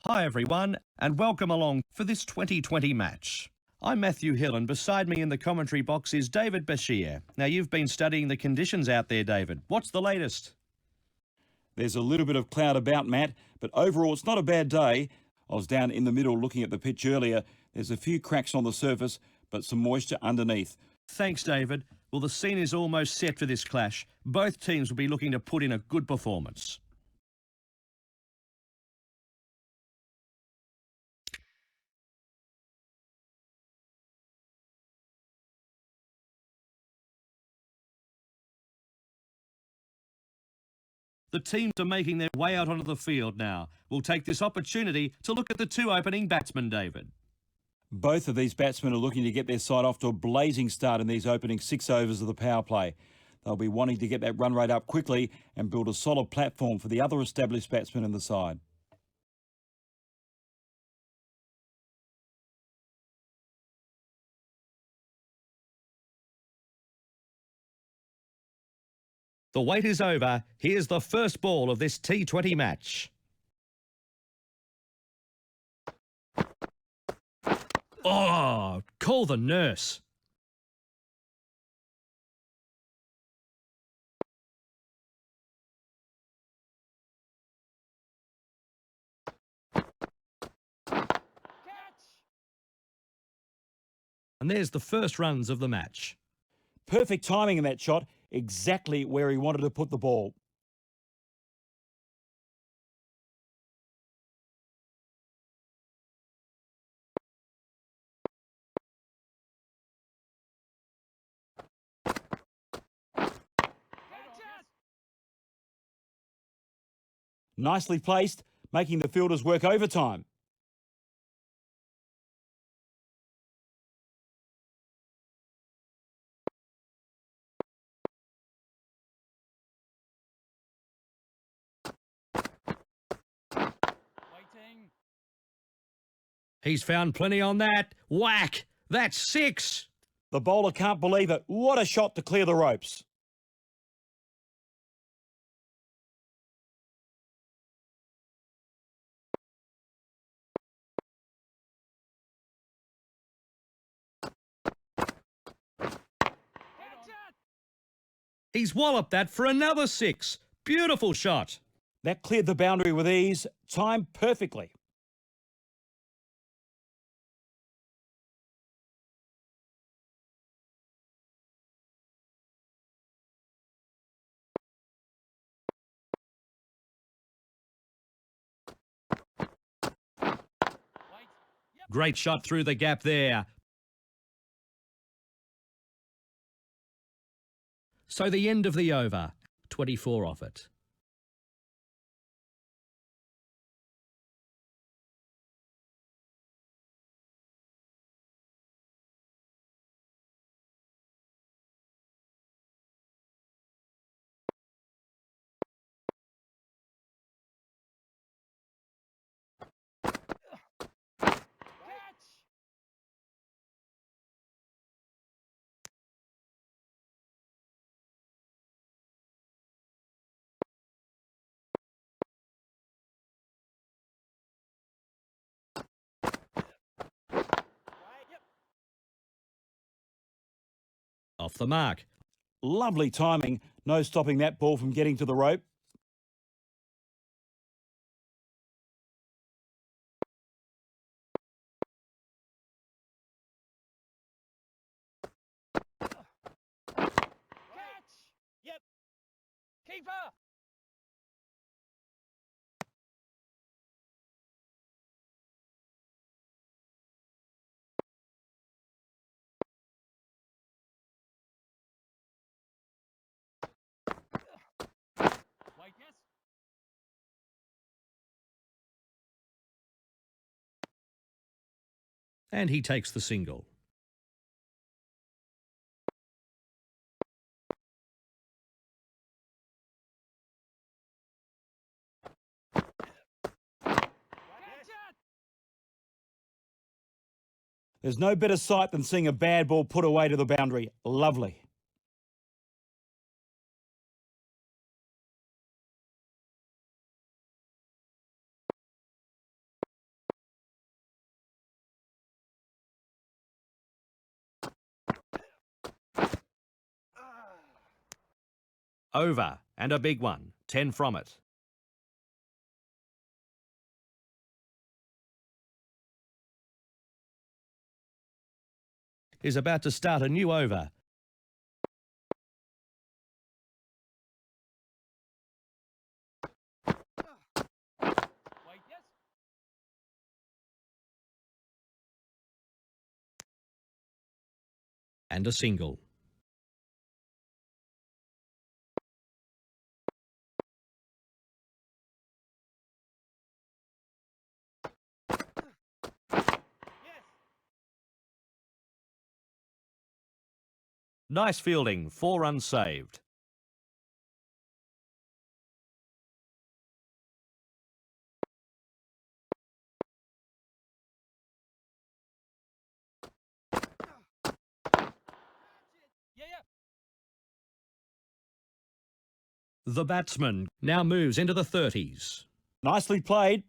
Hi everyone, and welcome along for this 2020 match. I'm Matthew Hill, and beside me in the commentary box is David Bashir. Now, you've been studying the conditions out there, David. What's the latest? There's a little bit of cloud about, Matt, but overall it's not a bad day. I was down in the middle looking at the pitch earlier. There's a few cracks on the surface, but some moisture underneath. Thanks, David. Well, the scene is almost set for this clash. Both teams will be looking to put in a good performance. The teams are making their way out onto the field now. We'll take this opportunity to look at the two opening batsmen, David. Both of these batsmen are looking to get their side off to a blazing start in these opening 6 overs of the power play. They'll be wanting to get that run rate up quickly and build a solid platform for the other established batsmen in the side. The wait is over. Here's the first ball of this T20 match. Oh, call the nurse. And there's the first runs of the match. Perfect timing in that shot, exactly where he wanted to put the ball. Nicely placed, making the fielders work overtime. He's found plenty on that. Whack! That's 6. The bowler can't believe it. What a shot to clear the ropes. He's walloped that for another 6. Beautiful shot. That cleared the boundary with ease, timed perfectly. Great shot through the gap there. So the end of the over. 24 off it. Off the mark. Lovely timing, no stopping that ball from getting to the rope. Keeper! Wait, yes. And he takes the single. There's no better sight than seeing a bad ball put away to the boundary. Lovely. Over, and a big one. 10 from it. Is about to start a new over. Wait, yes. And a single. Yes. Nice fielding, 4 runs saved. Yeah, yeah. The batsman now moves into the 30s. Nicely played.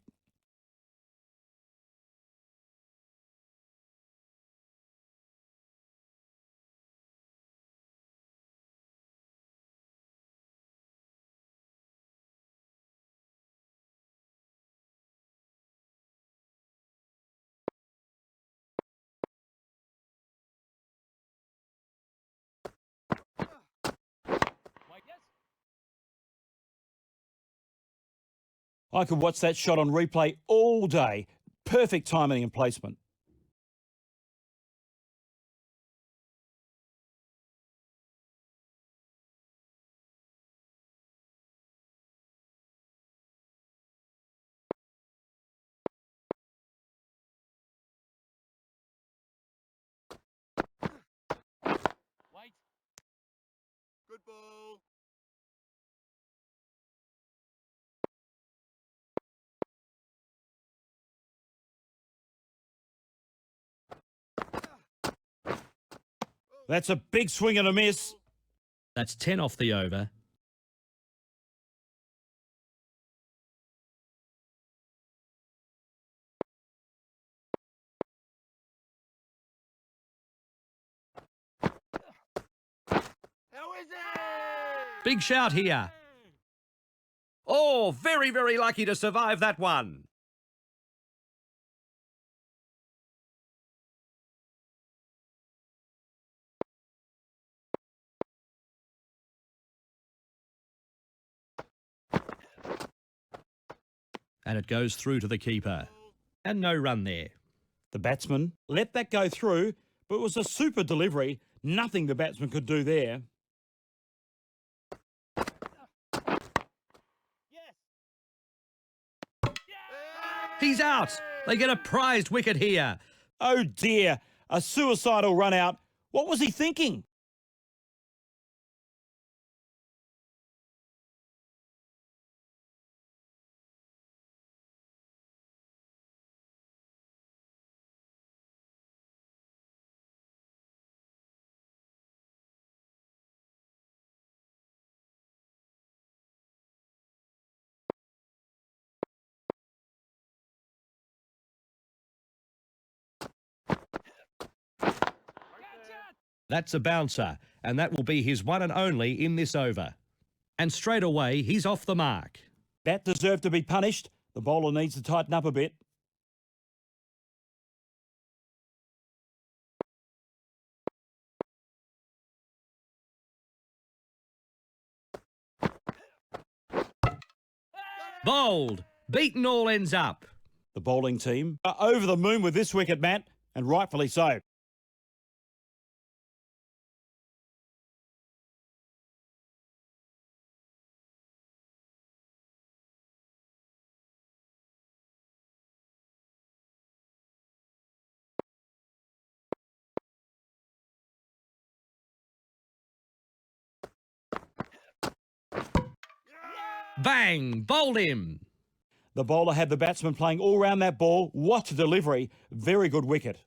Wait, yes. I could watch that shot on replay all day. Perfect timing and placement. Wait. Good ball. That's a big swing and a miss. That's 10 off the over. How is it? Big shout here. Oh, very, very lucky to survive that one. And it goes through to the keeper. And no run there. The batsman let that go through, but it was a super delivery. Nothing the batsman could do there. Yes. He's out. They get a prized wicket here. Oh dear, a suicidal run out. What was he thinking? Catch it. That's a bouncer, and that will be his one and only in this over. And straight away, he's off the mark. That deserved to be punished. The bowler needs to tighten up a bit. Bowled. Beaten all ends up. The bowling team are over the moon with this wicket, Matt, and rightfully so. Bang! Bowled him. The bowler had the batsman playing all round that ball. What a delivery. Very good wicket.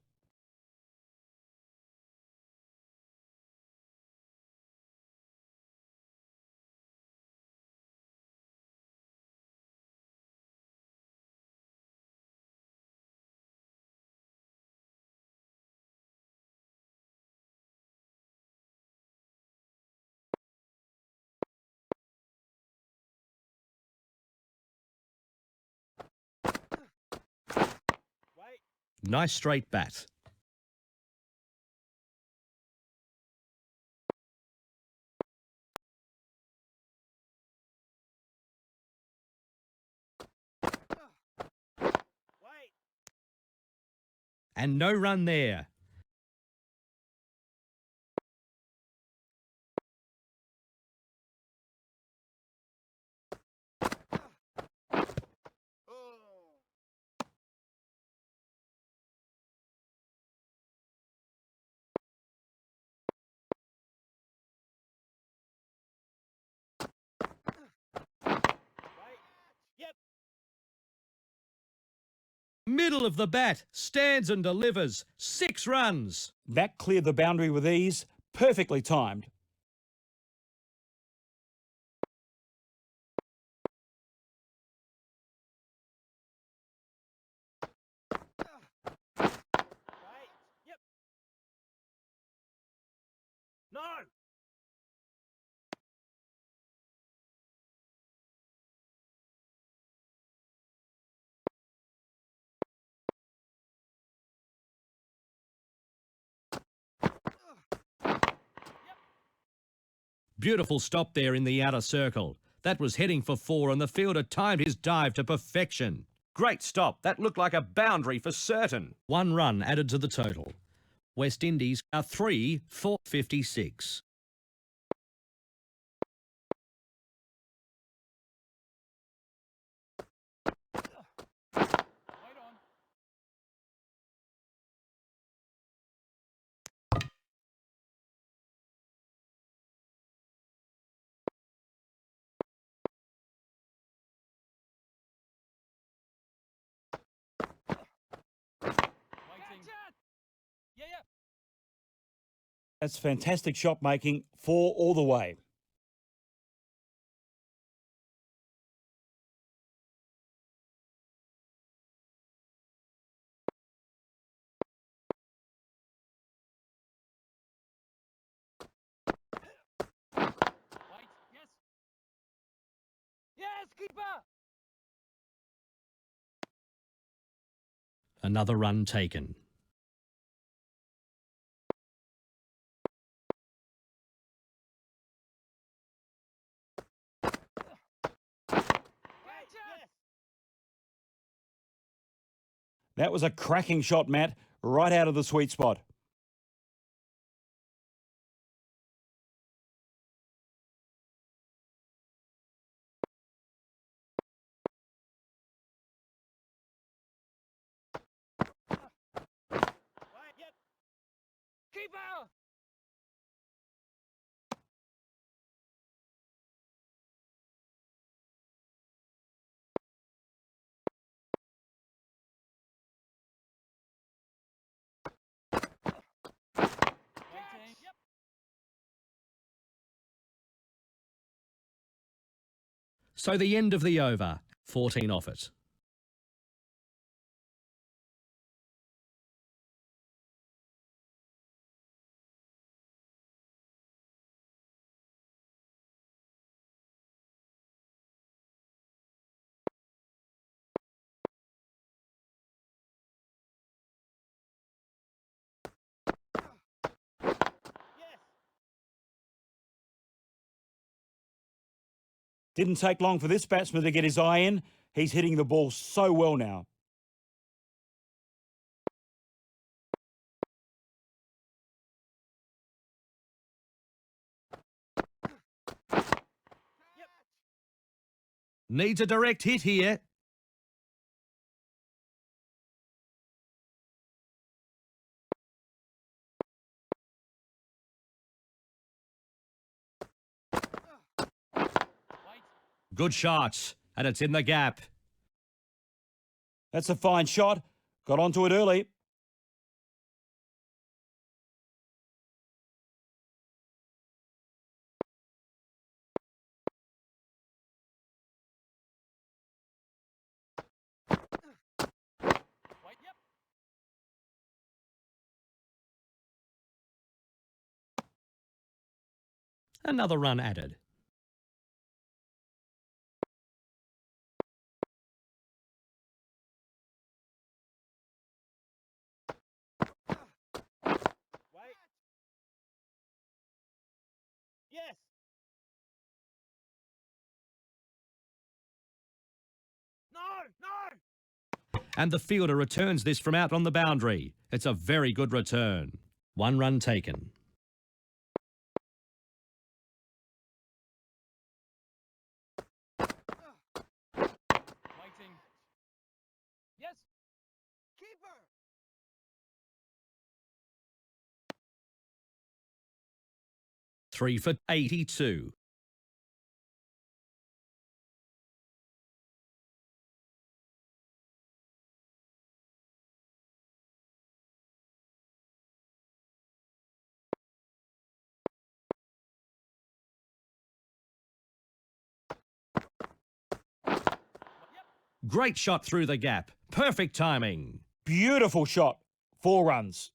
Nice straight bat. Wait. And no run there. Oh. Wait. Yep. Middle of the bat, stands and delivers. 6 runs. That cleared the boundary with ease, perfectly timed. Wait. Yep. No. Beautiful stop there in the outer circle. That was heading for 4 and the fielder timed his dive to perfection. Great stop. That looked like a boundary for certain. 1 run added to the total. West Indies are 3 for 56. Wait on. Waiting. Yeah, yeah. That's fantastic shot making, 4 all the way. Wait. Yes. Yes, keeper. Another run taken. Catch it. Yes. That was a cracking shot, Matt, right out of the sweet spot. Wait. Yep. Keeper. Waiting. Yep. So the end of the over. 14 off it. Yes. Didn't take long for this batsman to get his eye in. He's hitting the ball so well now. Yep. Needs a direct hit here. Wait. Good shot. And it's in the gap. That's a fine shot. Got onto it early. Wait. Yep. Another run added. Yes. No, no. And the fielder returns this from out on the boundary. It's a very good return. 1 run taken. Waiting. Yes. Keeper. 3 for 82. Great shot through the gap. Perfect timing. Beautiful shot. 4 runs.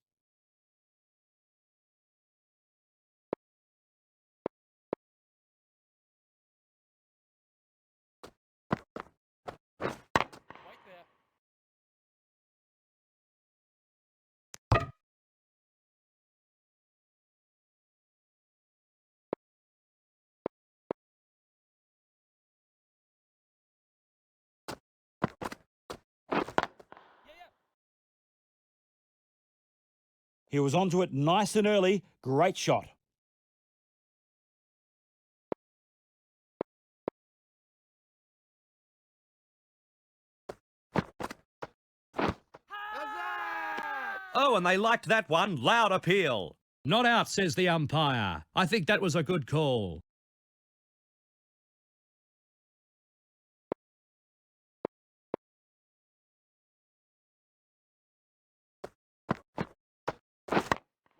Wait there. Yeah, yeah. He was onto it nice and early. Great shot. Oh, and they liked that one. Loud appeal. Not out, says the umpire. I think that was a good call.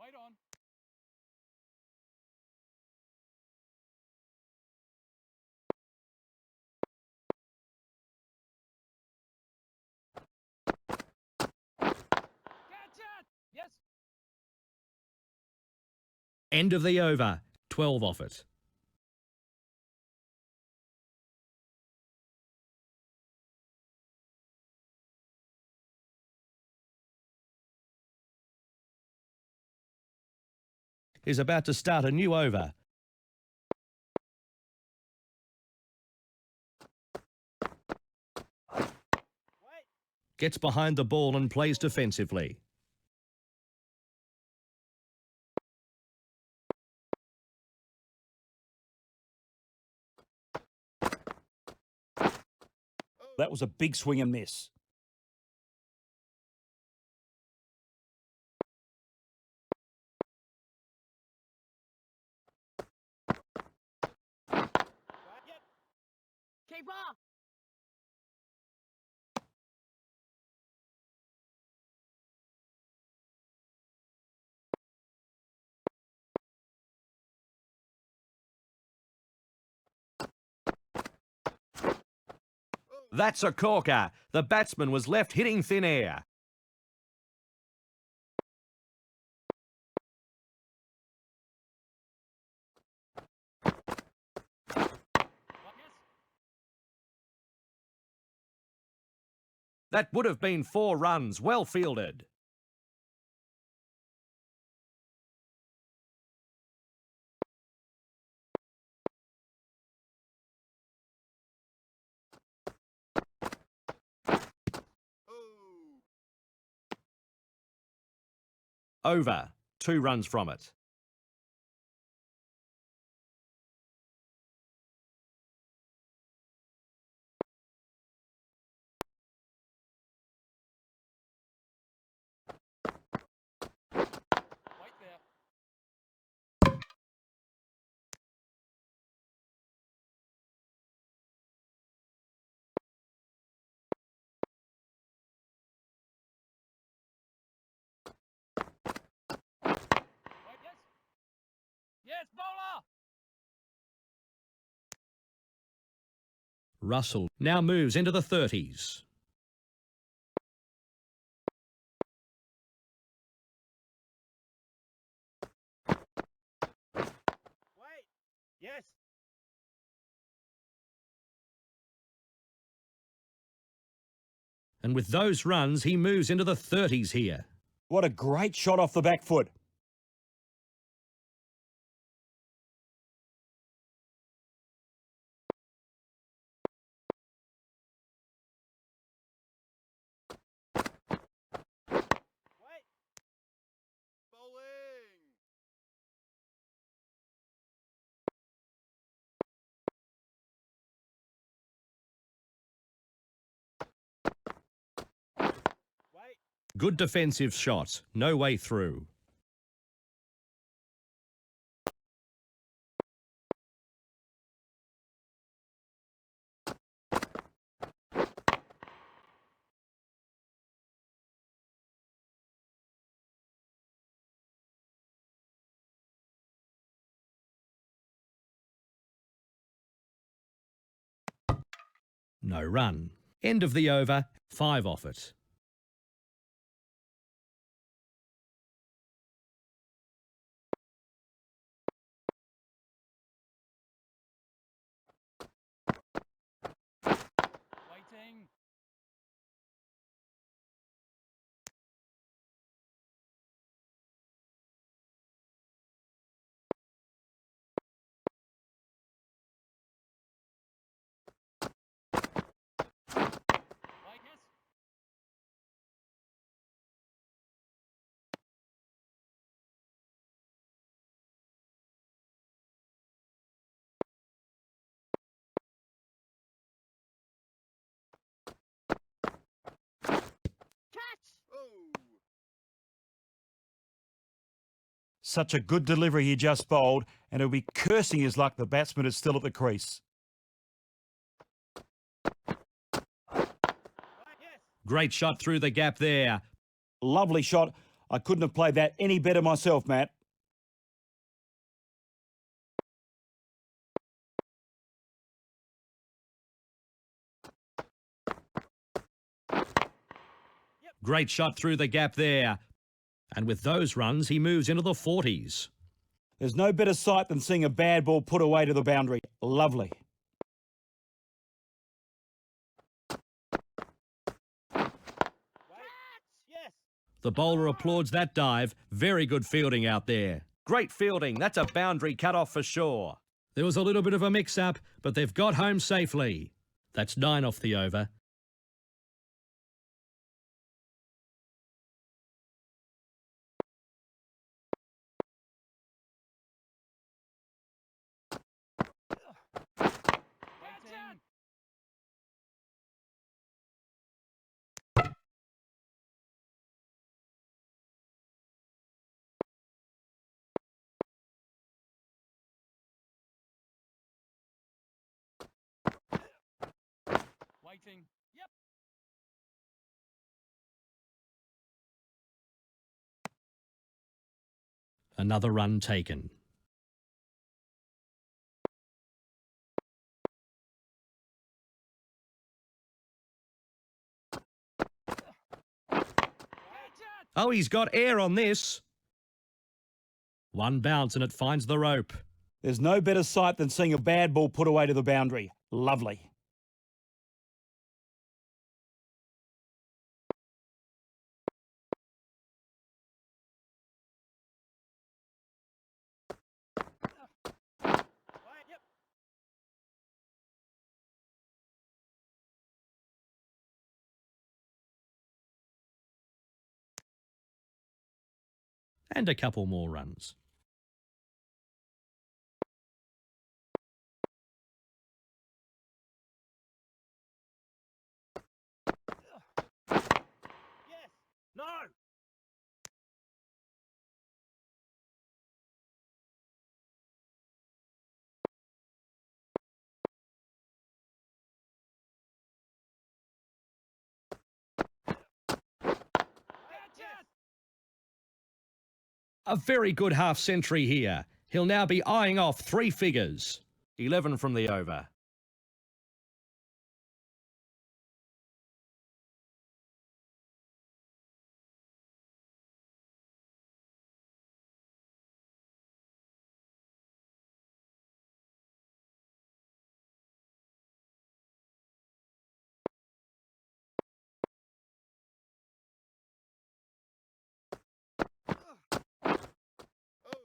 Wait on. Catch it. Yes. End of the over. 12 off it. Is about to start a new over. Wait. Gets behind the ball and plays defensively. That was a big swing and miss. Right. Yep. Keeper. That's a corker. The batsman was left hitting thin air. Yes. That would have been 4 runs. Well fielded. Over. 2 runs from it. Wait there. Wait. Yes. Yes, bowler. Russell now moves into the 30s. Wait. Yes. And with those runs, he moves into the 30s here. What a great shot off the back foot. Good defensive shot. No way through. No run. End of the over. 5 off it. Waiting. Wait, yes. Catch! Oh! Such a good delivery he just bowled, and he'll be cursing his luck the batsman is still at the crease. Right, yes! Great shot through the gap there. Lovely shot. I couldn't have played that any better myself, Matt. Great shot through the gap there. And with those runs, he moves into the 40s. There's no better sight than seeing a bad ball put away to the boundary. Lovely. Catch! Yes! The bowler applauds that dive. Very good fielding out there. Great fielding. That's a boundary cut off for sure. There was a little bit of a mix-up, but they've got home safely. That's 9 off the over. Waiting. Waiting. Yep. Another run taken. Catch it! Oh, he's got air on this. One bounce and it finds the rope. There's no better sight than seeing a bad ball put away to the boundary. Lovely. Right, yep! And a couple more runs. Yes! No! Catch Yes! it! A very good half century here. He'll now be eyeing off 3 figures. 11 from the over.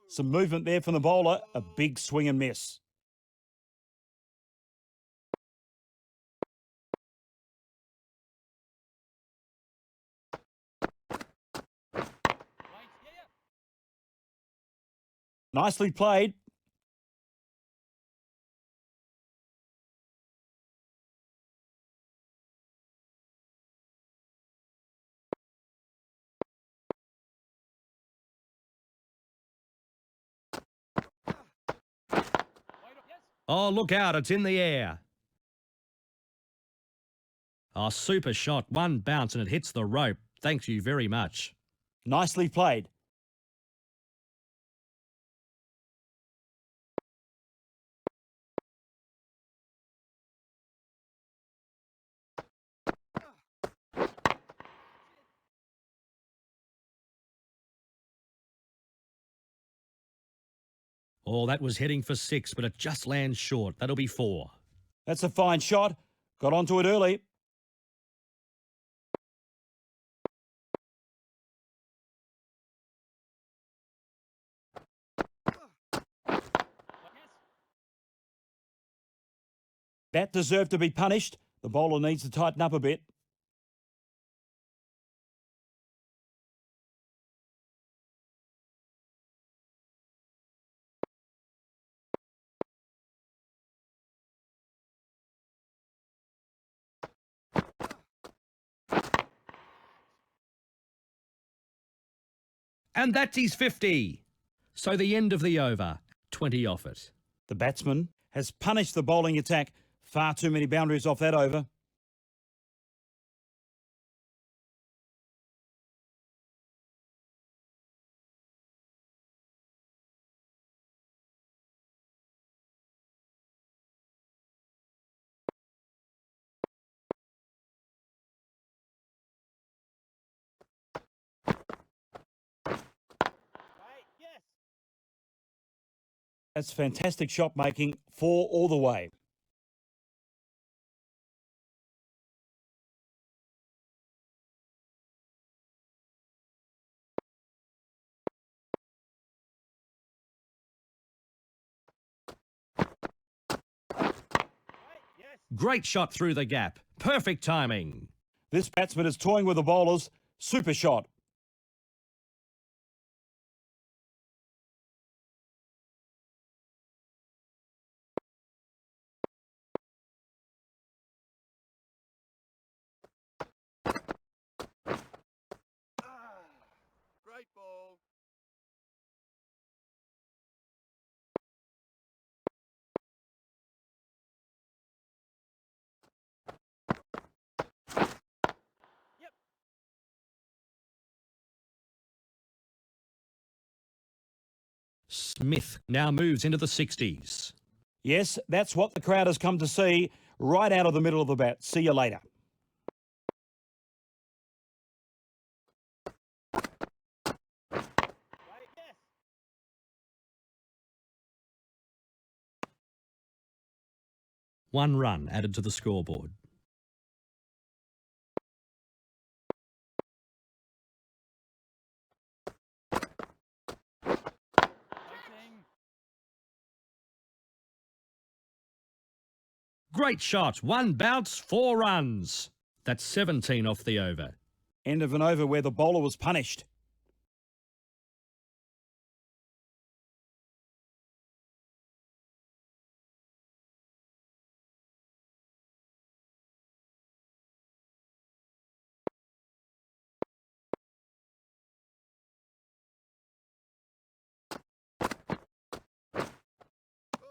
Some movement there from the bowler. A big swing and miss. Wait. Yeah. Nicely played. Oh, look out, it's in the air. Oh, super shot. One bounce and it hits the rope. Thank you very much. Nicely played. Oh, that was heading for 6, but it just lands short. That'll be 4. That's a fine shot. Got onto it early. Yes. That deserved to be punished. The bowler needs to tighten up a bit. And that's his 50. So the end of the over. 20 off it. The batsman has punished the bowling attack. Far too many boundaries off that over. Right, yes. That's fantastic shot making. 4 all the way. Right, yes. Great shot through the gap. Perfect timing. This batsman is toying with the bowlers. Super shot. Great ball. Smith now moves into the 60s. Yes, that's what the crowd has come to see. Right out of the middle of the bat. See you later. Right, yes. One run added to the scoreboard. Waiting. Great shot. One bounce, 4 runs. That's 17 off the over. End of an over where the bowler was punished.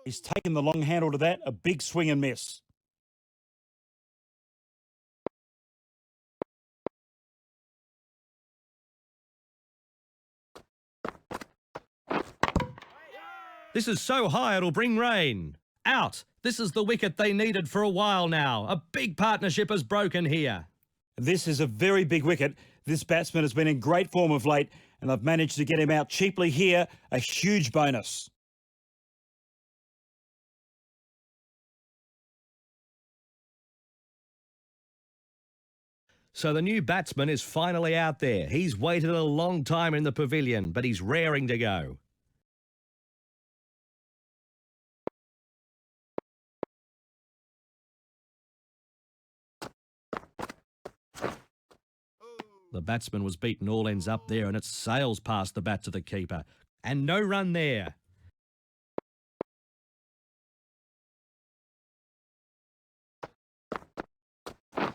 He's taken the long handle to that. A big swing and miss. This is so high it'll bring rain. Out. This is the wicket they needed for a while now. A big partnership has broken here. This is a very big wicket. This batsman has been in great form of late, and they've managed to get him out cheaply here. A huge bonus. So the new batsman is finally out there. He's waited a long time in the pavilion, but he's raring to go. The batsman was beaten all ends up there, and it sails past the bat to the keeper. And no run there. Wait, yep.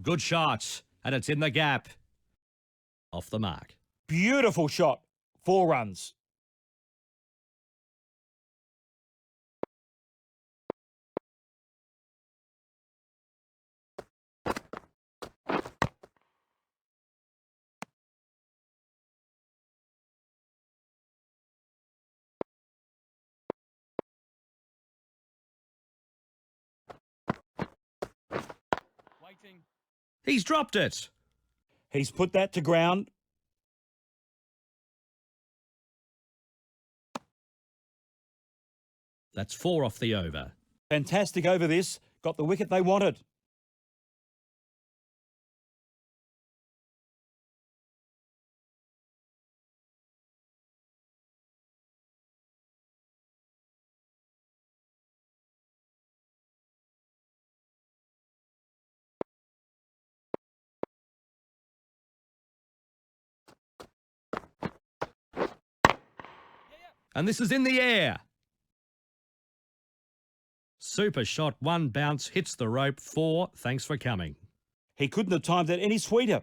Good shot. And it's in the gap. Off the mark. Beautiful shot. 4 runs. Waiting. He's dropped it. He's put that to ground. That's 4 off the over. Fantastic over this. Got the wicket they wanted. And this is in the air. Super shot, 1 bounce, hits the rope, 4, thanks for coming. He couldn't have timed that any sweeter.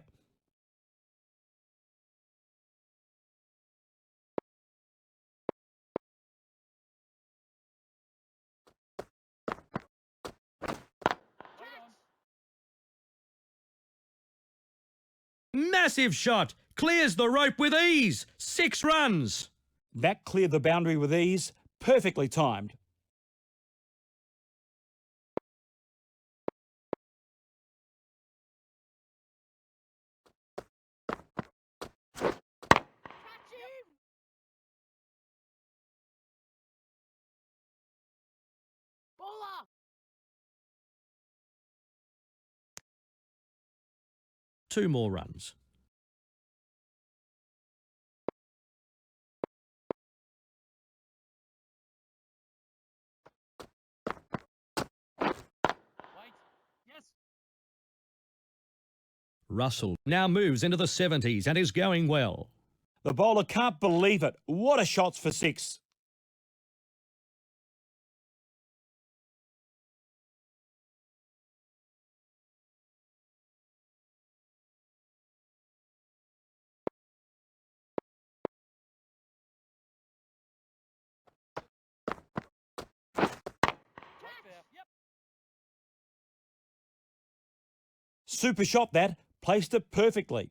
Massive shot, clears the rope with ease, 6 runs. That cleared the boundary with ease. Perfectly timed. Bowler! 2 more runs. Wait. Yes. Russell now moves into the 70s and is going well. The bowler can't believe it. What a shot's for 6. Right there. Yep. Super shot that. Placed it perfectly.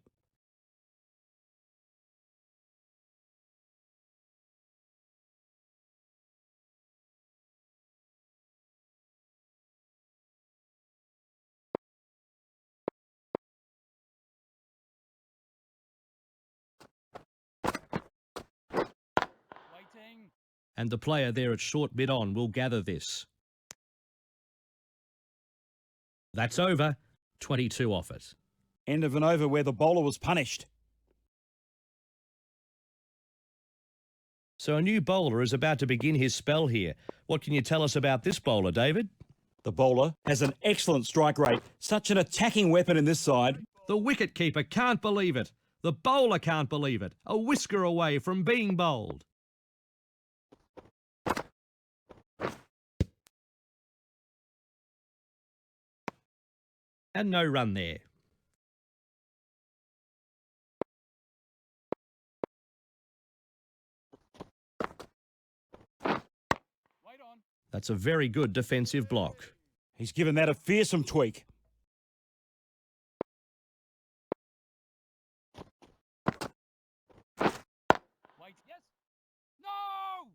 Waiting. And the player there at short mid on will gather this. That's over, 22 off it. End of an over where the bowler was punished. So a new bowler is about to begin his spell here. What can you tell us about this bowler, David? The bowler has an excellent strike rate. Such an attacking weapon in this side. The wicketkeeper can't believe it. The bowler can't believe it. A whisker away from being bowled. And no run there. Wait on. That's a very good defensive block. He's given that a fearsome tweak. Wait. Yes. No!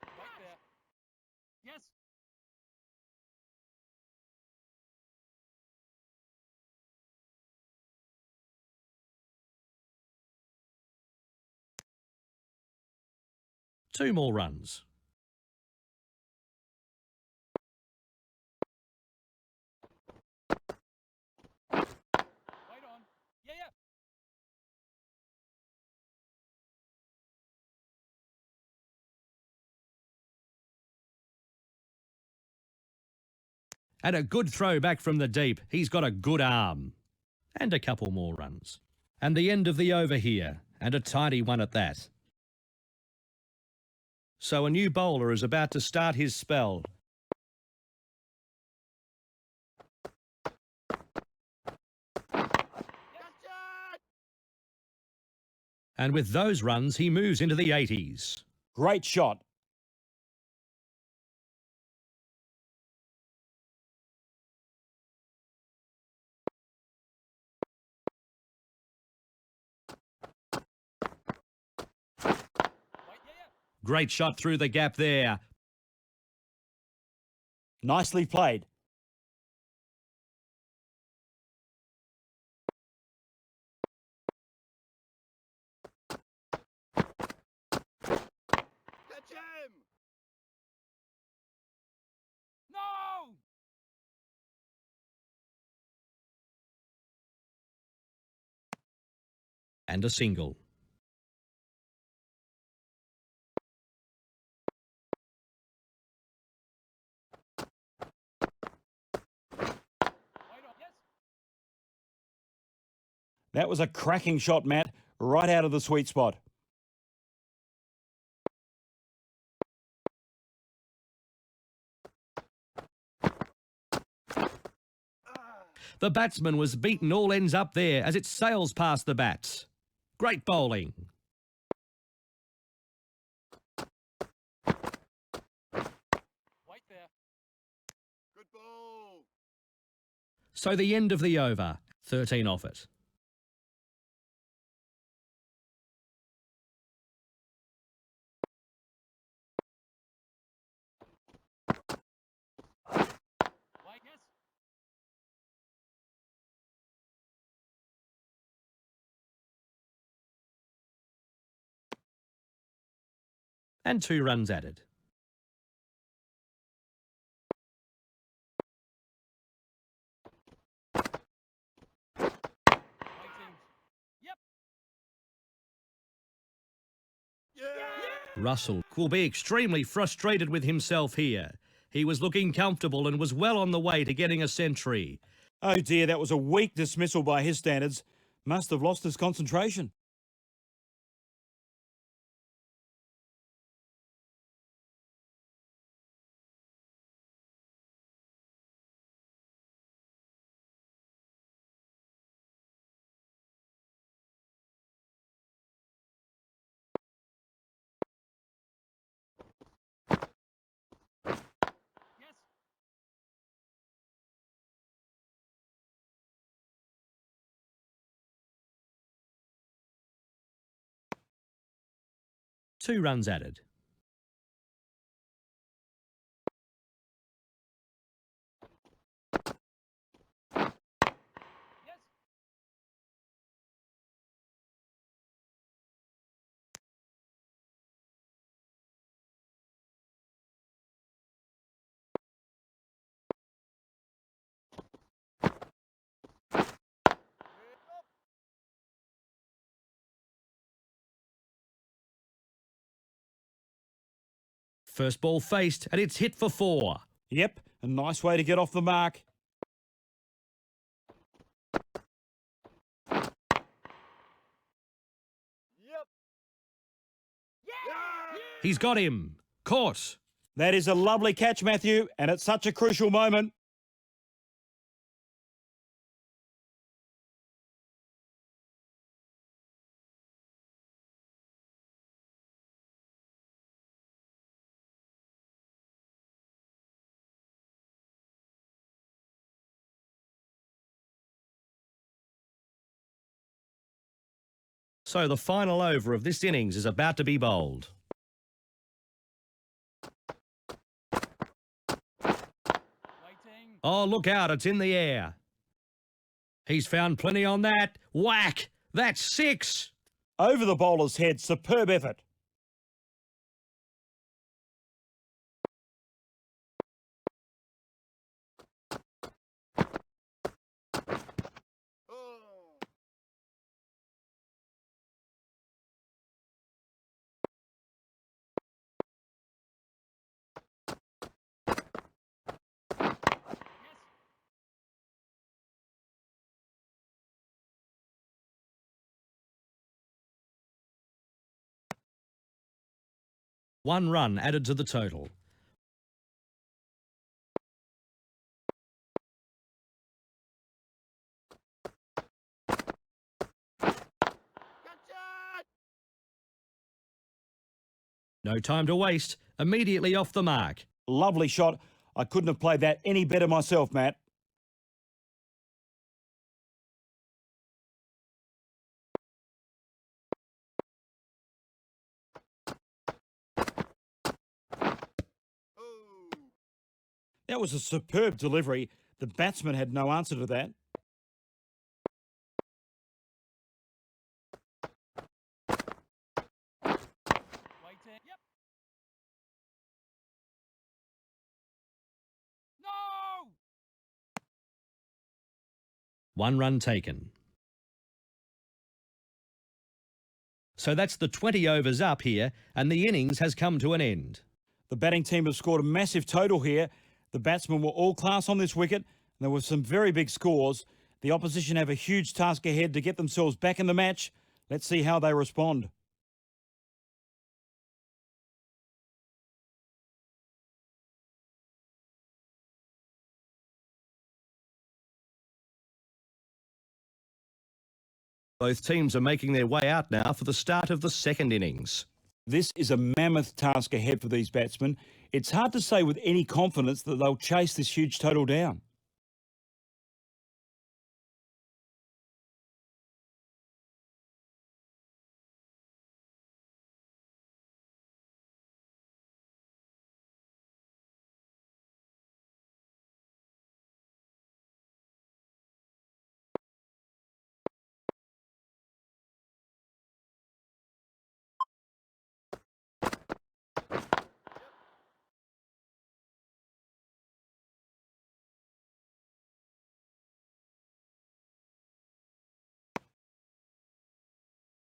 Right there. Yes. Two more runs. Wait on. Yeah, yeah. And a good throw back from the deep. He's got a good arm. And a couple more runs. And the end of the over here. And a tidy one at that. So a new bowler is about to start his spell. And with those runs, he moves into the 80s. Great shot. Great shot through the gap there. Nicely played. Catch him! No! And a single. Wide on. Yes. That was a cracking shot, Matt, right out of the sweet spot. The batsman was beaten all ends up there as it sails past the bats. Great bowling. White there. Good ball! So the end of the over. 13 off it. White. Yes. And 2 runs added. Waiting. Yep. Yeah! Russell will be extremely frustrated with himself here. He was looking comfortable and was well on the way to getting a century. Oh dear, that was a weak dismissal by his standards. Must have lost his concentration. Yes. 2 runs added. Yes. First ball faced and it's hit for 4. Yep, a nice way to get off the mark. Yep! Yeah. He's got him. Caught. That is a lovely catch, Matthew, and at such a crucial moment. So the final over of this innings is about to be bowled. Waiting. Oh, look out, it's in the air. He's found plenty on that. Whack! That's 6. Over the bowler's head, superb effort. Oh! Yes. 1 run added to the total. Catch it! No time to waste. Immediately off the mark. Lovely shot. I couldn't have played that any better myself, Matt. That was a superb delivery. The batsman had no answer to that. Waiting. Yep. No! 1 run taken. So that's the 20 overs up here, and the innings has come to an end. The batting team have scored a massive total here. The batsmen were all class on this wicket. And there were some very big scores. The opposition have a huge task ahead to get themselves back in the match. Let's see how they respond. Both teams are making their way out now for the start of the second innings. This is a mammoth task ahead for these batsmen. It's hard to say with any confidence that they'll chase this huge total down.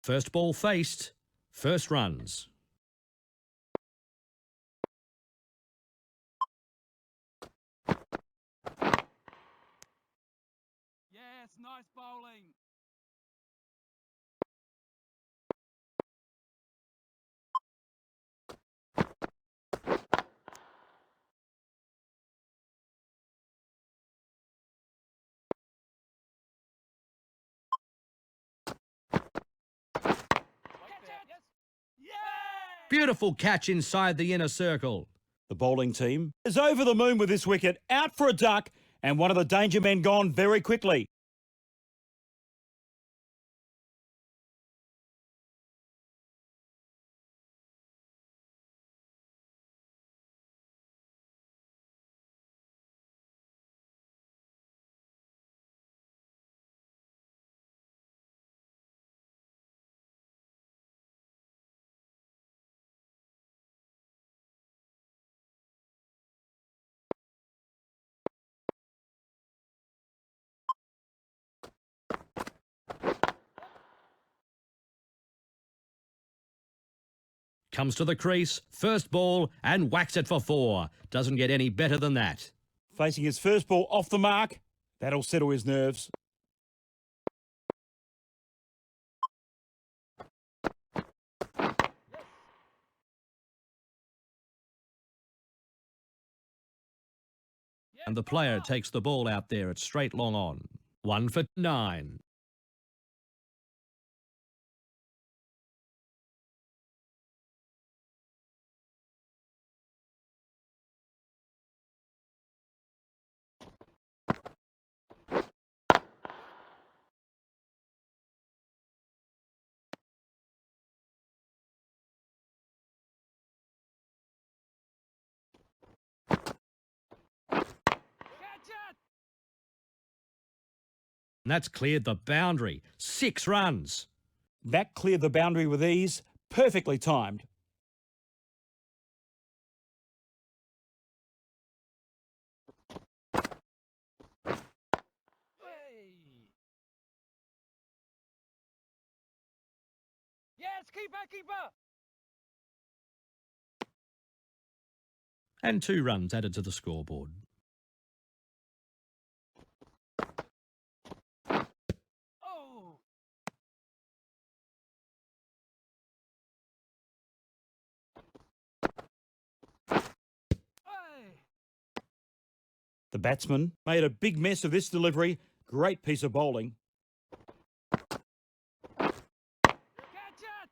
First ball faced, first runs. Yes, nice bowling. Wait there. Yes. Yeah! Beautiful catch inside the inner circle. The bowling team is over the moon with this wicket, out for a duck, and one of the danger men gone very quickly. Comes to the crease, first ball, and whacks it for 4. Doesn't get any better than that. Facing his first ball off the mark, that'll settle his nerves. And the player takes the ball out there at straight long on. 1 for 9. Catch it! And that's cleared the boundary. 6 runs. That cleared the boundary with ease, perfectly timed. Hey! Yes, keeper, keeper! And 2 runs added to the scoreboard. Oh! Hey! The batsman made a big mess of this delivery. Great piece of bowling. Catch it!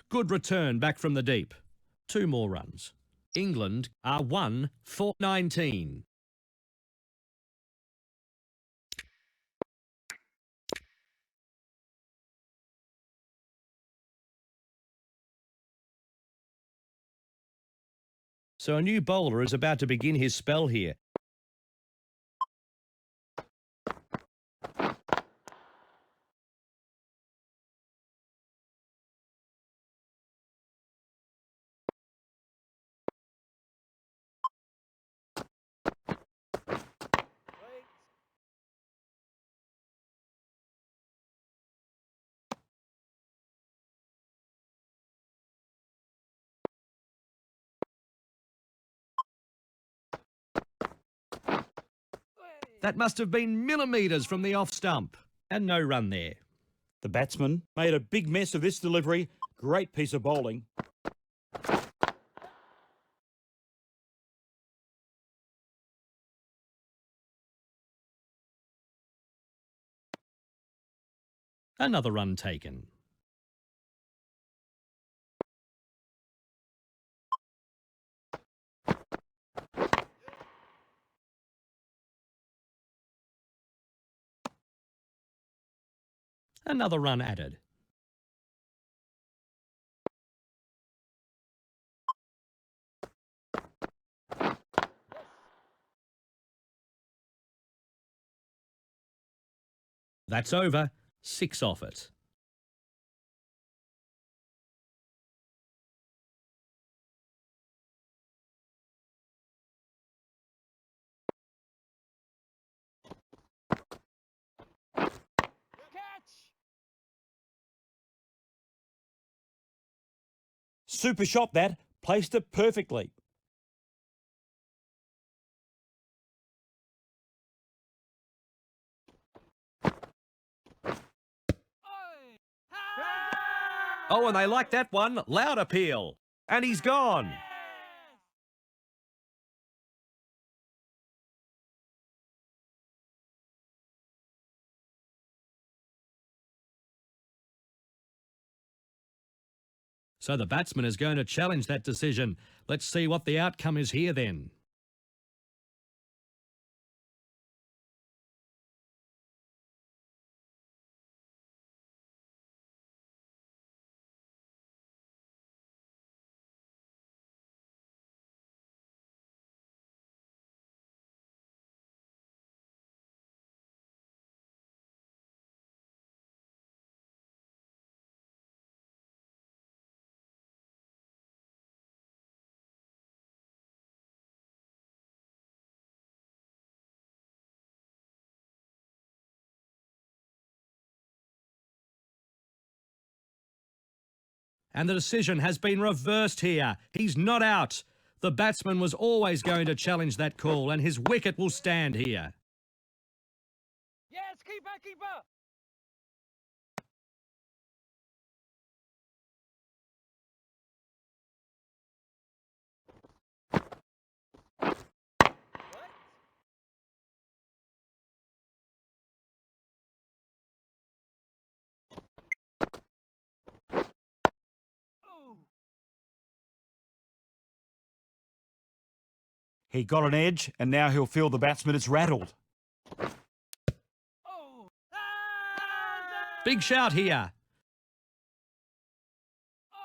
Good return back from the deep. 2 more runs. England are 1 for 19. So a new bowler is about to begin his spell here. Wait. Wait. That must have been millimetres from the off stump. And no run there. The batsman made a big mess of this delivery. Great piece of bowling. Another run taken. Another run added. That's over. 6 off it. Catch. Super shot that. Placed it perfectly. Oi. Ha! Oh, and they like that one. Loud appeal. And he's gone. Yes. So the batsman is going to challenge that decision. Let's see what the outcome is here then. And the decision has been reversed here. He's not out. The batsman was always going to challenge that call, and his wicket will stand here. Yes, keeper, keeper. What? Oh. He got an edge, and now he'll feel the batsman is rattled. Oh. Ah! Big shout here. Oi.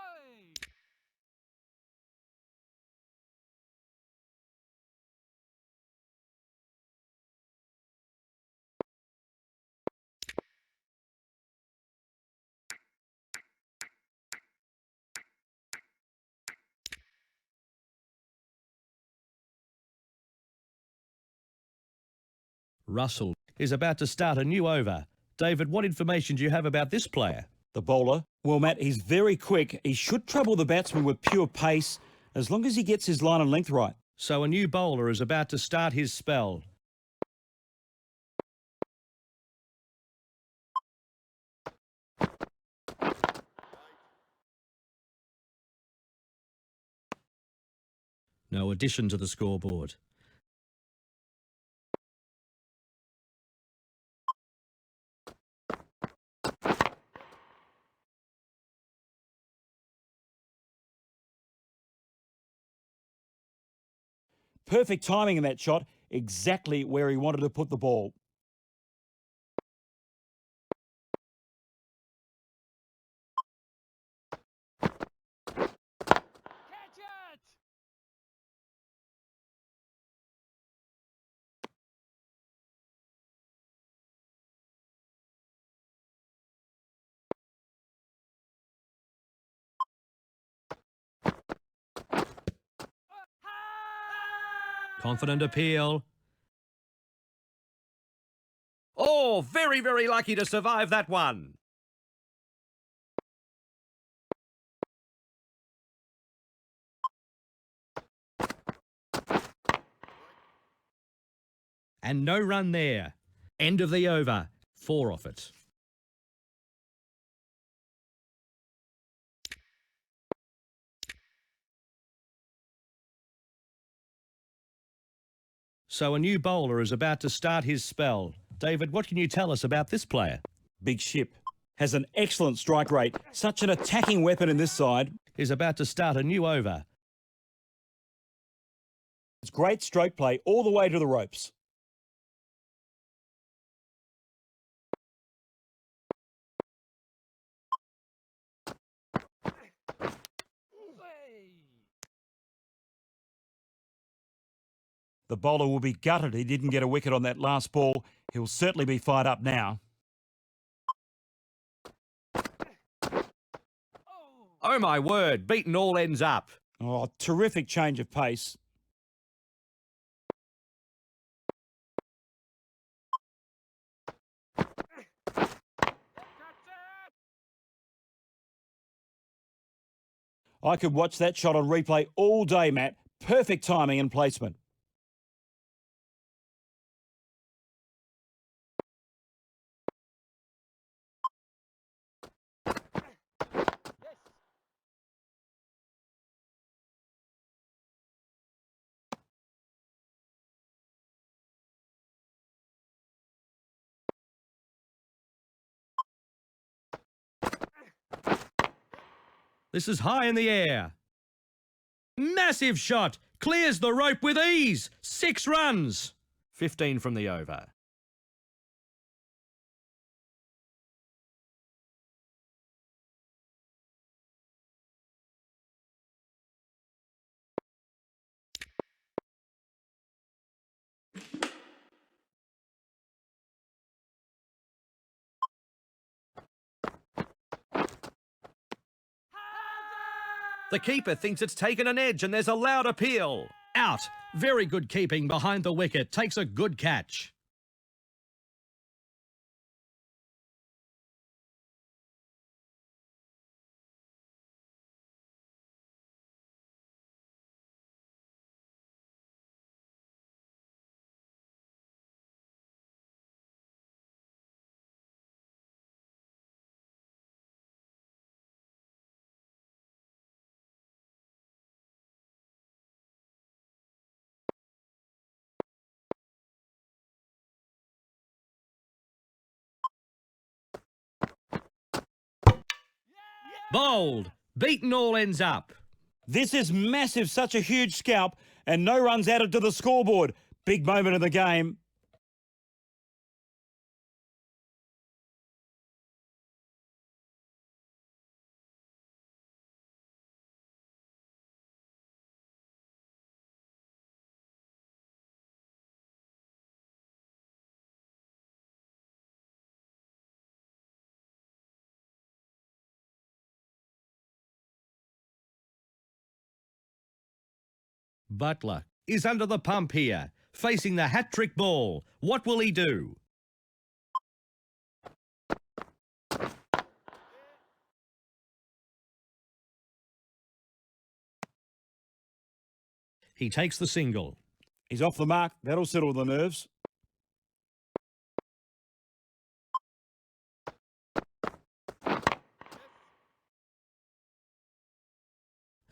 Russell is about to start a new over. David, what information do you have about this player? The bowler, well, Matt, he's very quick. He should trouble the batsman with pure pace as long as he gets his line and length right. So a new bowler is about to start his spell. No addition to the scoreboard. Perfect timing in that shot, exactly where he wanted to put the ball. Catch it. Confident appeal. Oh, very, very lucky to survive that one. And no run there. End of the over. 4 off it. So a new bowler is about to start his spell. David, what can you tell us about this player? Big ship. Has an excellent strike rate. Such an attacking weapon in this side. Is about to start a new over. It's great stroke play all the way to the ropes. Hey. The bowler will be gutted he didn't get a wicket on that last ball. He'll certainly be fired up now. Oh my word, beaten all ends up. Oh, terrific change of pace. Catch it. I could watch that shot on replay all day, Matt. Perfect timing and placement. Yes. This is high in the air. Massive shot. Clears the rope with ease. 6 runs. 15 from the over. The keeper thinks it's taken an edge and there's a loud appeal. Out. Very good keeping behind the wicket. Takes a good catch. Bowled. Beaten all ends up. This is massive, such a huge scalp, and no runs added to the scoreboard. Big moment in the game. Butler is under the pump here, facing the hat-trick ball. What will he do? He takes the single. He's off the mark. That'll settle the nerves.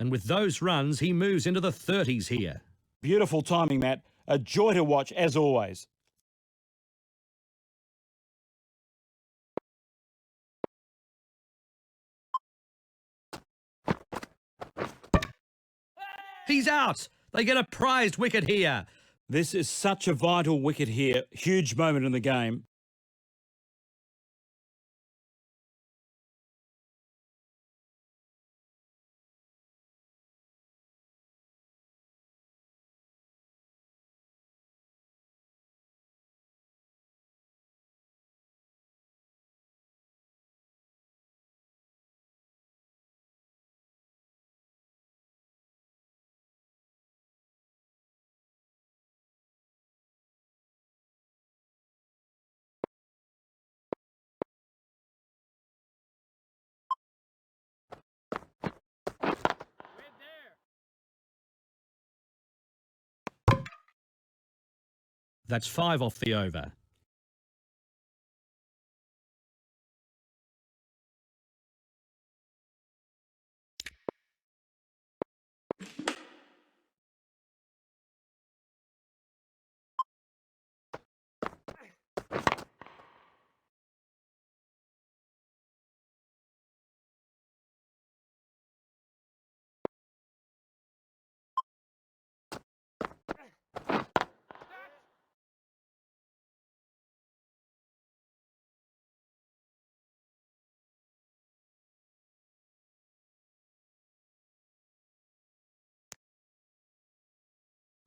And with those runs, he moves into the 30s here. Beautiful timing, Matt. A joy to watch, as always. He's out. They get a prized wicket here. This is such a vital wicket here. Huge moment in the game. That's 5 off the over.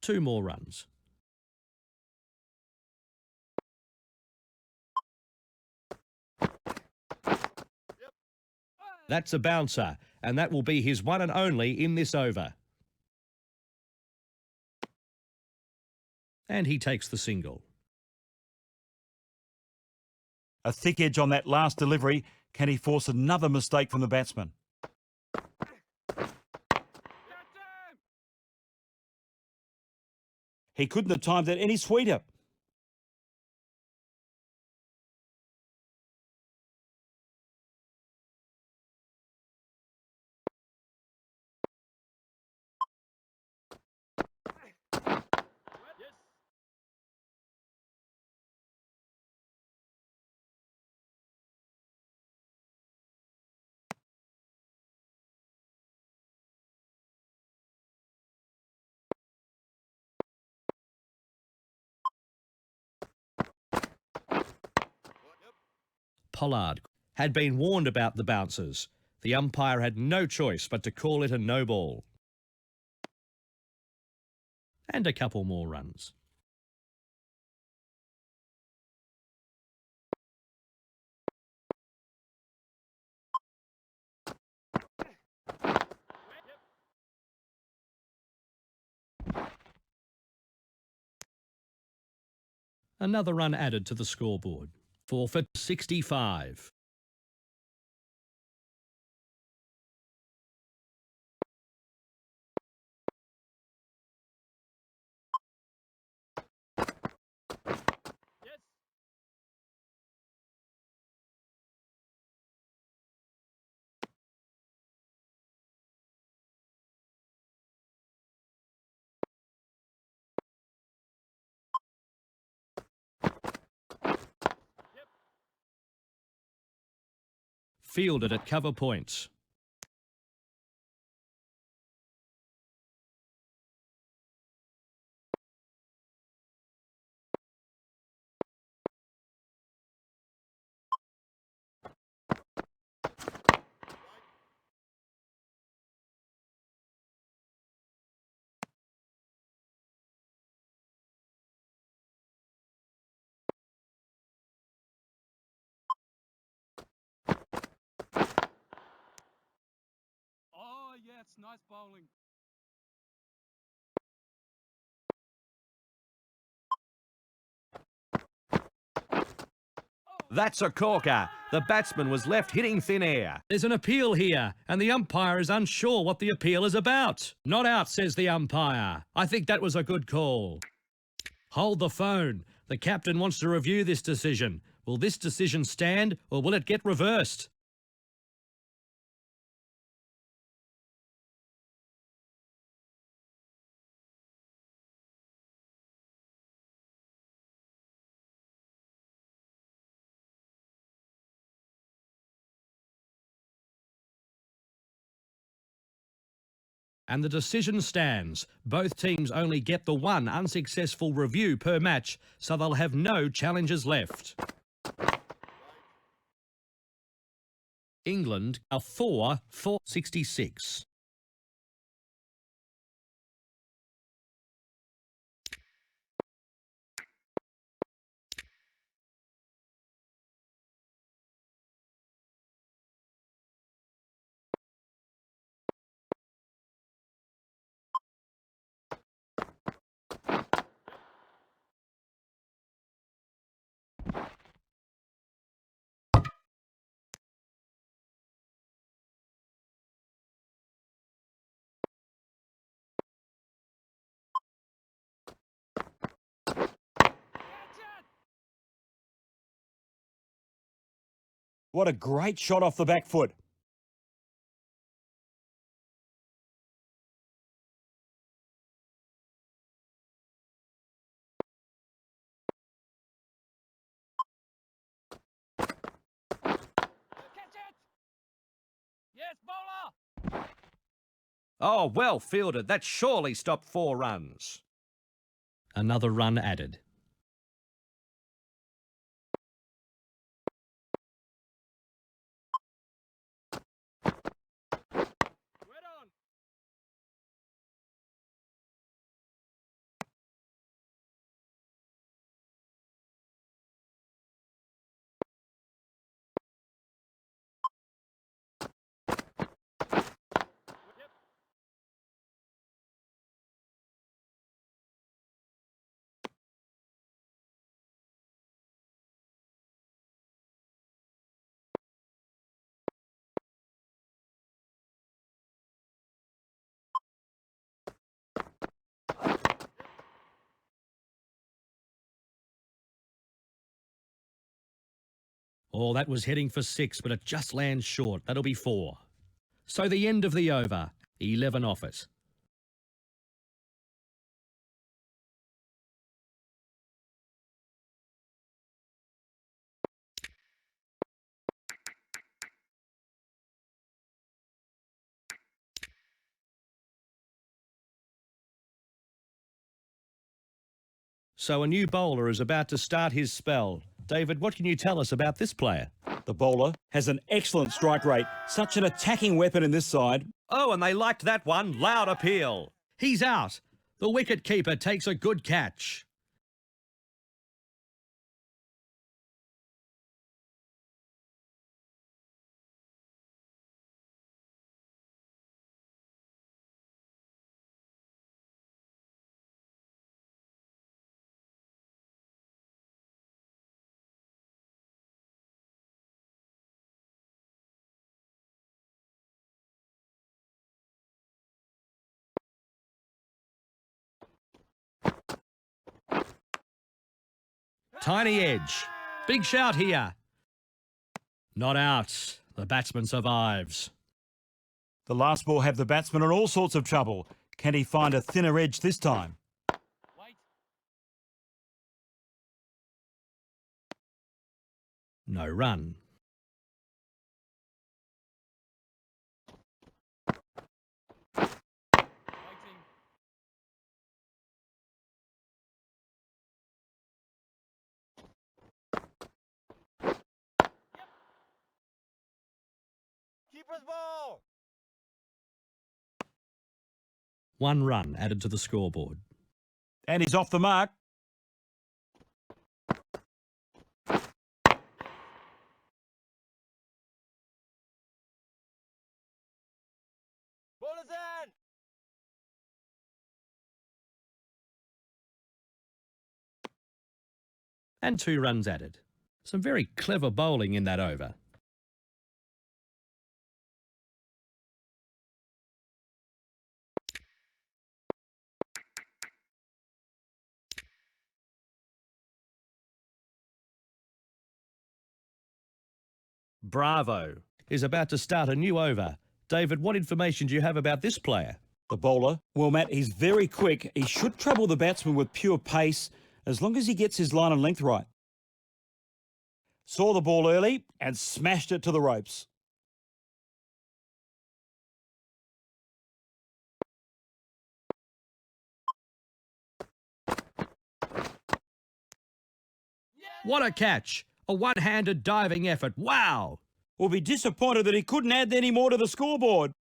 Two more runs. That's a bouncer, and that will be his one and only in this over. And he takes the single. A thick edge on that last delivery. Can he force another mistake from the batsman? He couldn't have timed it any sweeter. Pollard had been warned about the bouncers. The umpire had no choice but to call it a no ball. And a couple more runs. Another run added to the scoreboard. 4 for 65. Fielded at cover points. Oh, yeah, it's nice bowling. That's a corker. The batsman was left hitting thin air. There's an appeal here, and the umpire is unsure what the appeal is about. Not out, says the umpire. I think that was a good call. Hold the phone. The captain wants to review this decision. Will this decision stand, or will it get reversed? And the decision stands. Both teams only get the one unsuccessful review per match, so they'll have no challenges left. England are 4 for 66. What a great shot off the back foot. Catch it! Yes, bowler! Oh, well fielded. That surely stopped 4 runs. Another run added. Red on! Yep. Oh, that was heading for 6, but it just lands short. That'll be 4. So the end of the over. 11 off it. So a new bowler is about to start his spell. David, what can you tell us about this player? The bowler has an excellent strike rate. Such an attacking weapon in this side. Oh, and they liked that one. Loud appeal. He's out. The wicket keeper takes a good catch. Tiny edge. Big shout here. Not out. The batsman survives. The last ball have the batsman in all sorts of trouble. Can he find a thinner edge this time? Wait. No run. Waiting. Keeper's ball. 1 run added to the scoreboard. And he's off the mark. Ball is in. And 2 runs added. Some very clever bowling in that over. Bravo is about to start a new over. David, what information do you have about this player? The bowler, well, Matt, he's very quick. He should trouble the batsman with pure pace as long as he gets his line and length right. Saw the ball early and smashed it to the ropes. What a catch! A one-handed diving effort. Wow! Will be disappointed that he couldn't add any more to the scoreboard.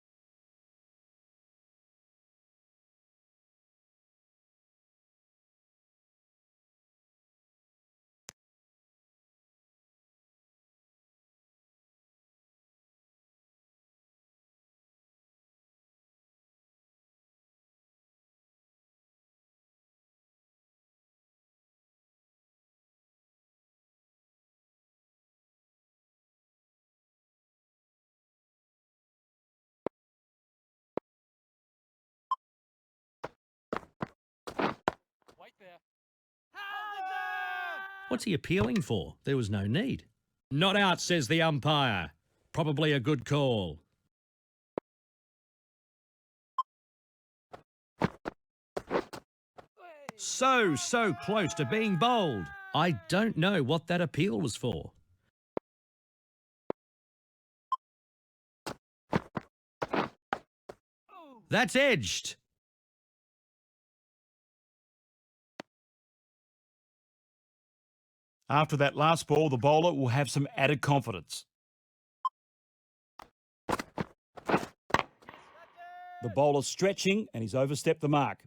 Wait there. What's he appealing for? There was no need. Not out, says the umpire. Probably a good call. So close to being bowled. I don't know what that appeal was for. That's edged. After that last ball, the bowler will have some added confidence. The bowler's stretching and he's overstepped the mark.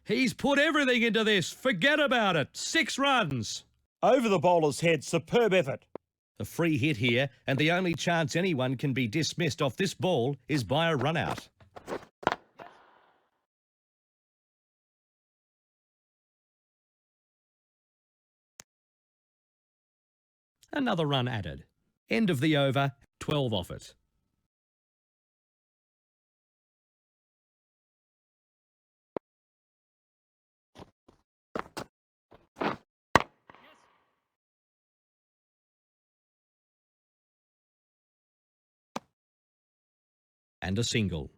He's put everything into this. Forget about it. 6 runs. Over the bowler's head, superb effort. A free hit here, and the only chance anyone can be dismissed off this ball is by a run out. Another run added. End of the over, 12 off it. And a single.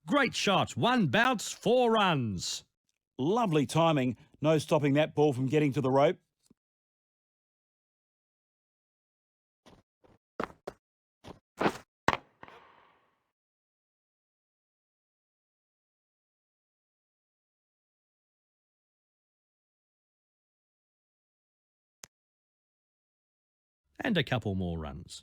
Great shot. 1 bounce, 4 runs. Lovely timing. No stopping that ball from getting to the rope. And a couple more runs.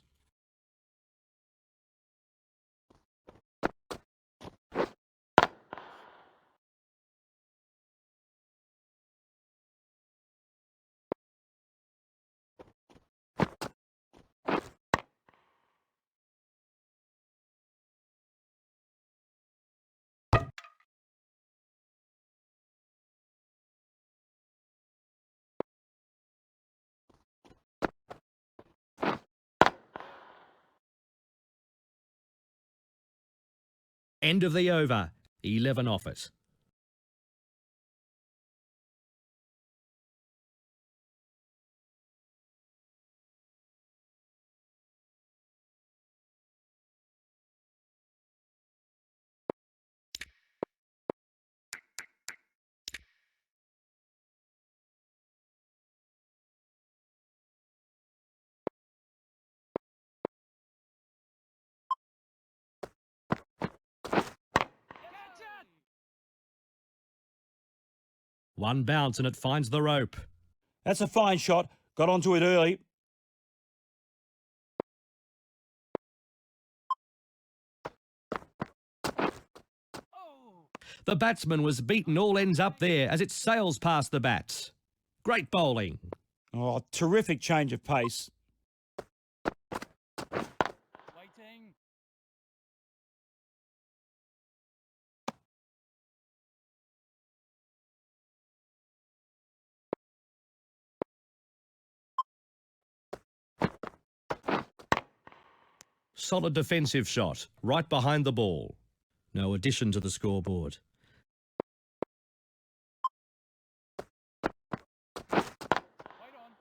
End of the over, 11 off it. One bounce and it finds the rope. That's a fine shot. Got onto it early. The batsman was beaten all ends up there as it sails past the bats. Great bowling. Oh, terrific change of pace. Waiting. Solid defensive shot, right behind the ball. No addition to the scoreboard. Wait on.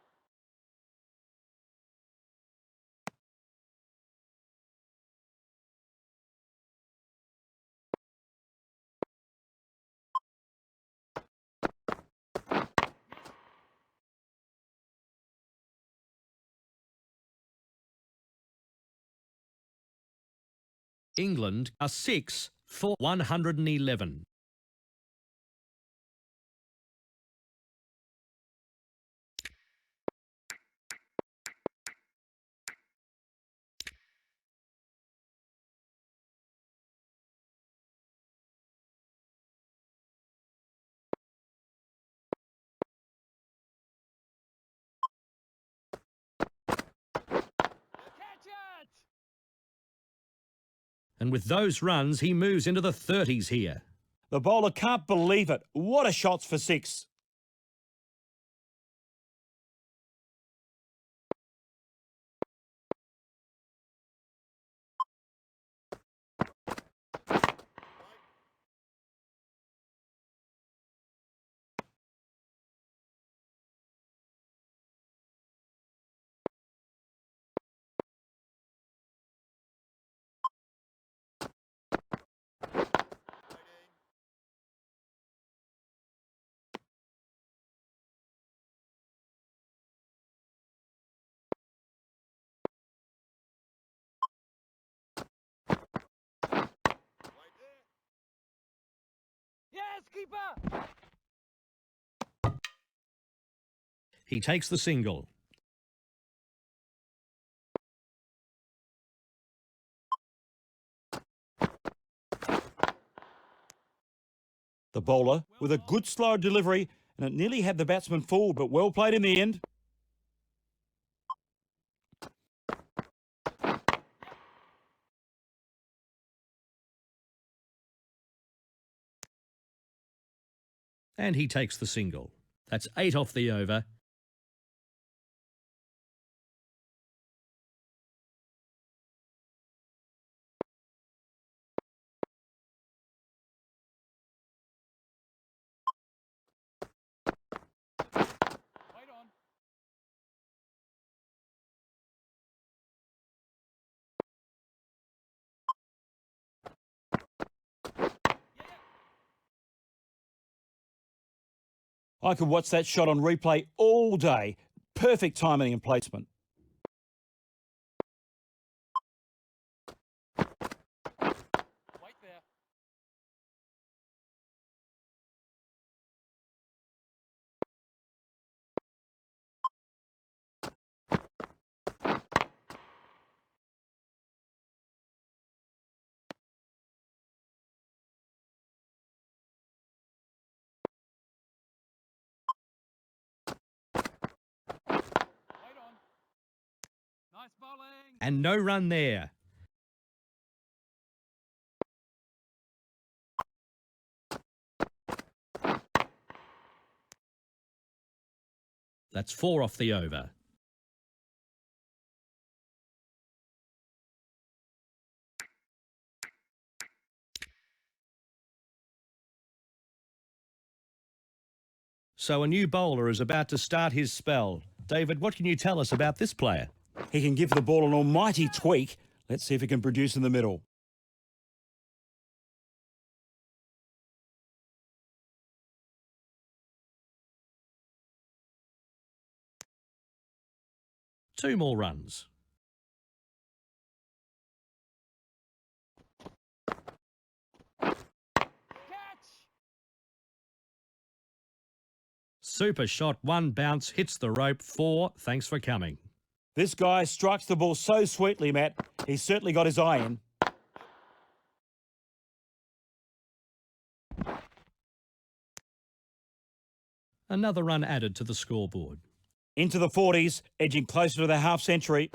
England are 6 for 111. Catch it! And with those runs, he moves into the 30s here. The bowler can't believe it. What a shot for 6. Yes, keeper! He takes the single. The bowler with a good slow delivery, and it nearly had the batsman fooled, but well played in the end. And he takes the single. That's 8 off the over. Wait on. I could watch that shot on replay all day. Perfect timing and placement. Wait there. Wait on. Nice bowling. And no run there. That's 4 off the over. So a new bowler is about to start his spell. David, what can you tell us about this player? He can give the ball an almighty tweak. Let's see if he can produce in the middle. Two more runs. Catch. Super shot, one bounce, hits the rope. 4, thanks for coming. This guy strikes the ball so sweetly, Matt. He's certainly got his eye in. Another run added to the scoreboard. Into the 40s, edging closer to the half century.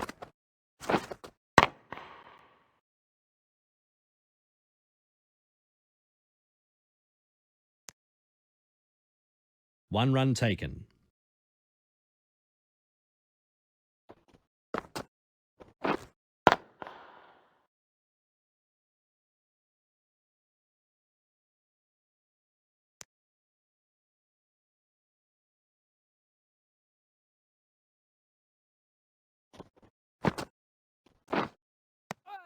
One run taken.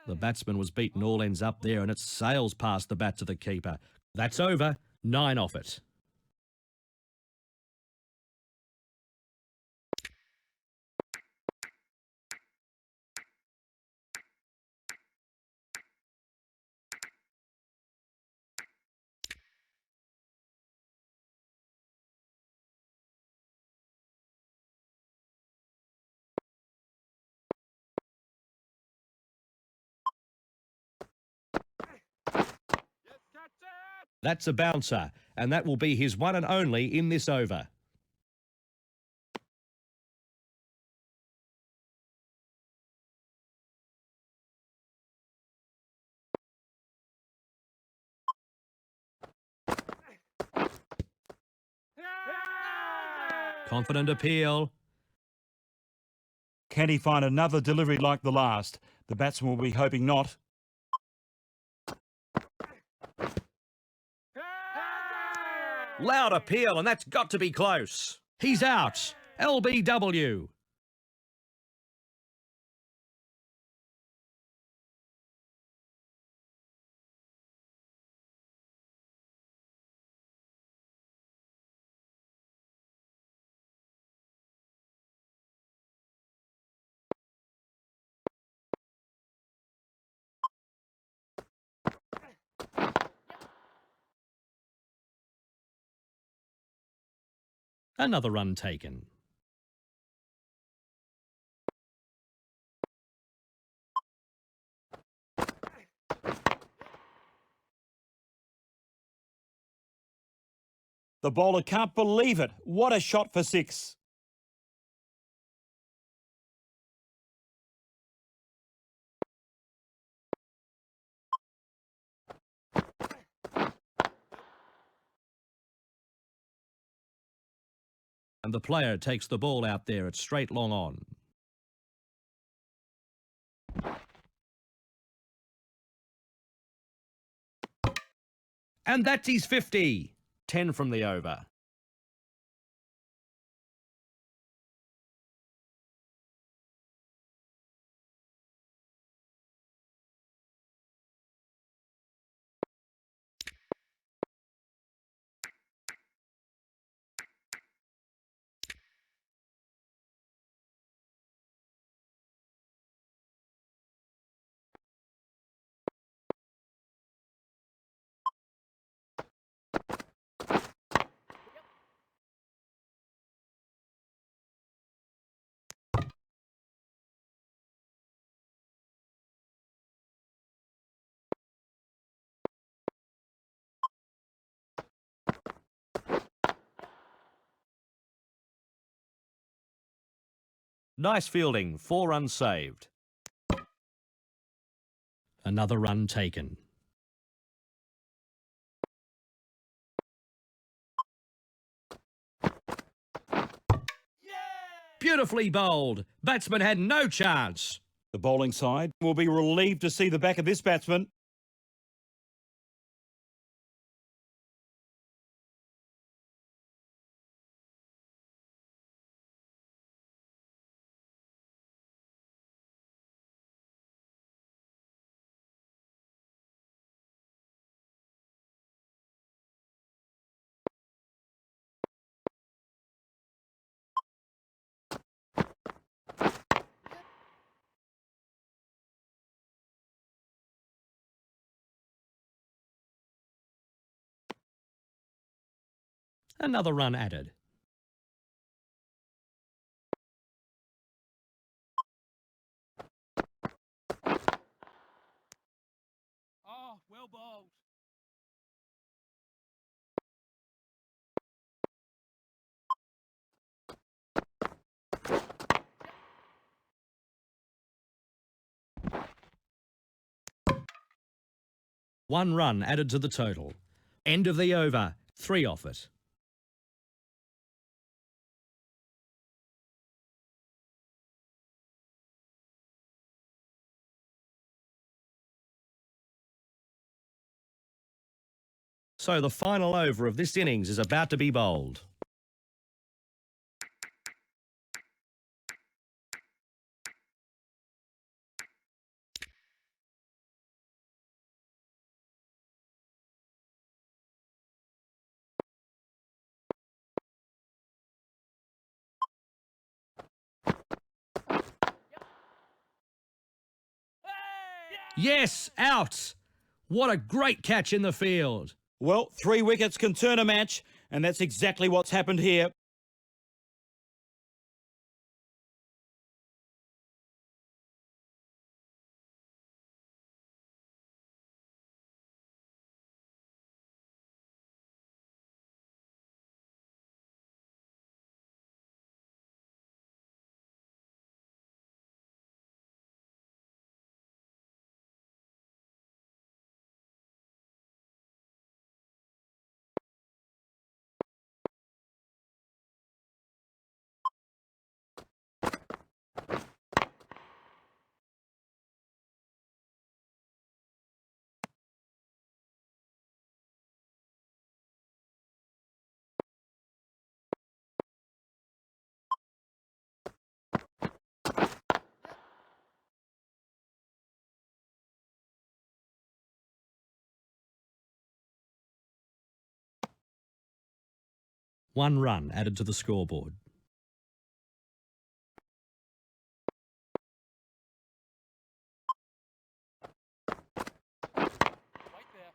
The batsman was beaten all ends up there and it sails past the bat to the keeper. That's over. 9 off it. Yes, catch it! That's a bouncer, and that will be his one and only in this over. Confident appeal. Can he find another delivery like the last? The batsman will be hoping not. Loud appeal, and that's got to be close. He's out. LBW. Another run taken. The bowler can't believe it. What a shot for 6. And the player takes the ball out there at straight long on. And that's his 50. 10 from the over. Nice fielding, 4 runs saved. Another run taken. Beautifully bowled. Batsman had no chance. The bowling side will be relieved to see the back of this batsman. Another run added. Oh, well bowled. One run added to the total. End of the over. 3 off it. So the final over of this innings is about to be bowled. Yes, out. What a great catch in the field. Well, 3 wickets can turn a match, and that's exactly what's happened here. One run added to the scoreboard. Wait there.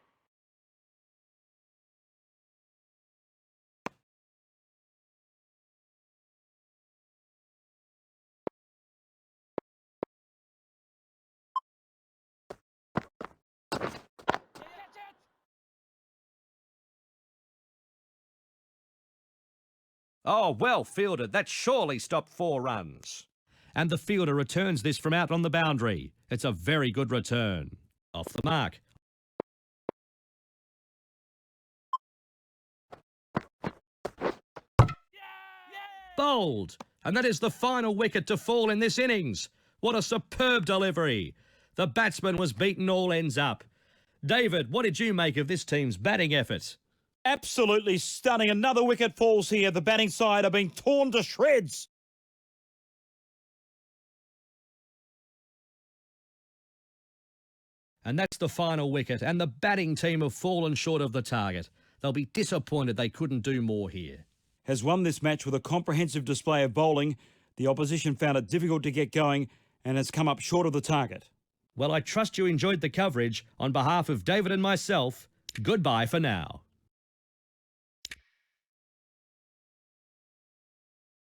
Oh, well fielded. That surely stopped 4 runs. And the fielder returns this from out on the boundary. It's a very good return. Off the mark. Bowled. And that is the final wicket to fall in this innings. What a superb delivery. The batsman was beaten all ends up. David, what did you make of this team's batting effort? Absolutely stunning. Another wicket falls here. The batting side are being torn to shreds. And that's the final wicket, and the batting team have fallen short of the target. They'll be disappointed they couldn't do more here. Has won this match with a comprehensive display of bowling. The opposition found it difficult to get going and has come up short of the target. Well, I trust you enjoyed the coverage. On behalf of David and myself, goodbye for now.